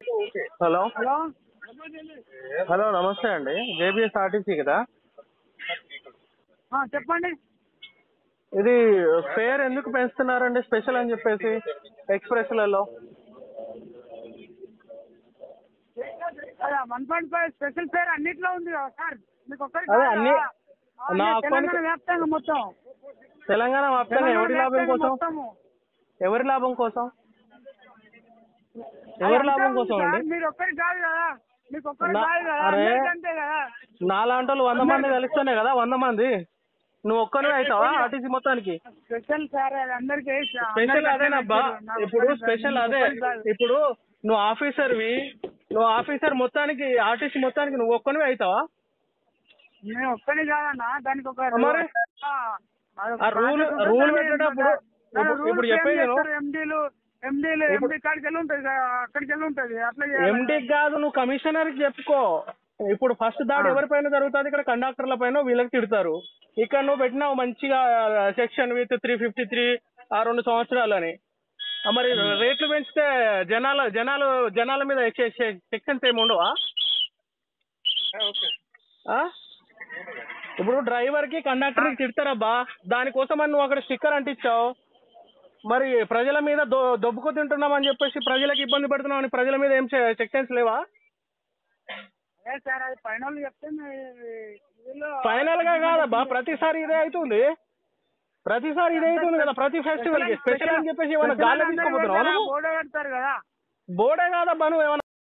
Hello hello hello నమస్తే అండి. JBS RTC కదా. చెప్పండి. ఇది ఫేర్ ఎందుకు పెంచుతున్నారండి స్పెషల్ అని చెప్పేసి ఎక్స్ప్రెస్లలో? 1.5 స్పెషల్ ఫేర్ అన్నిట్లో ఉంది కదా సార్. మీకు ఒక్కరికి అదే కాదు అన్ని కదా. నా తెలంగాణ వ్యాప్తంగా మొత్తం. తెలంగాణ వ్యాప్తంగా ఎవరి లాభం కోసం? ఎవరి లాభం కోసం? ఎవరి లాభం కోసం అండి? మీరు ఒక్కరికి కాదు కదా. మీకు ఒక్కరికి కాదు కదా. అరే అంతే కదా. నాలాంటి వాళ్ళు 100 మంది కలిస్తేనే కదా 100 మంది. నువ్వు ఒక్కనే అవుతావా ఆర్టీసీ మొత్తానికి? స్పెషల్ సార్ అది అందరికి స్పెషల్ అదేనబ్బా. ఇప్పుడు స్పెషల్ అదే. ఇప్పుడు నువ్వు ఆఫీసర్ మొత్తానికి ఆర్టీసీ మొత్తానికి నువ్వు ఒక్కనే అవుతావా? నేను ఒక్కని కాదన్నా. దానికి ఒక మరి రూల్ పెట్టేటప్పుడు ఇప్పుడు చెప్పేది ఎండి కాడికి వెళ్ళి ఉంటుంది, అక్కడికి వెళ్ళి ఉంటుంది. అట్లా ఎండీకి కాదు, నువ్వు కమిషనర్కి చెప్పుకో. ఇప్పుడు ఫస్ట్ దాడి ఎవరిపైన జరుగుతుంది? ఇక్కడ కండక్టర్ల పైన వీళ్ళకి తిడతారు. ఇక్కడ నువ్వు పెట్టినావు మంచిగా సెక్షన్ విత్ 353 ఆ 2 సంవత్సరాలని. మరి రేట్లు పెంచితే జనాల మీద సెక్షన్స్ ఏమి ఉండవా? ఇప్పుడు డ్రైవర్కి కండక్టర్కి తిడతారబ్బా, దానికోసమని నువ్వు అక్కడ స్టిక్కర్ అంటించావు. మరి ప్రజల మీద దొబ్బుకు తింటున్నామని చెప్పేసి ప్రజలకు ఇబ్బంది పెడుతున్నామని ప్రజల మీద ఏం సెక్షన్స్ లేవా? సార్ అది ఫైనల్ చెప్తే ఫైనల్ గా కాదబ్బా, ప్రతిసారి ఇదే అవుతుంది కదా. ప్రతి ఫెస్టివల్ కి స్పెషల్ అని చెప్పేసి ఏమైనా గాలి తీసుకోబోతున్నావు? బోర్డు పెడతారు కదా. బోర్డే కాదబ్బా, నువ్వు ఏమన్నా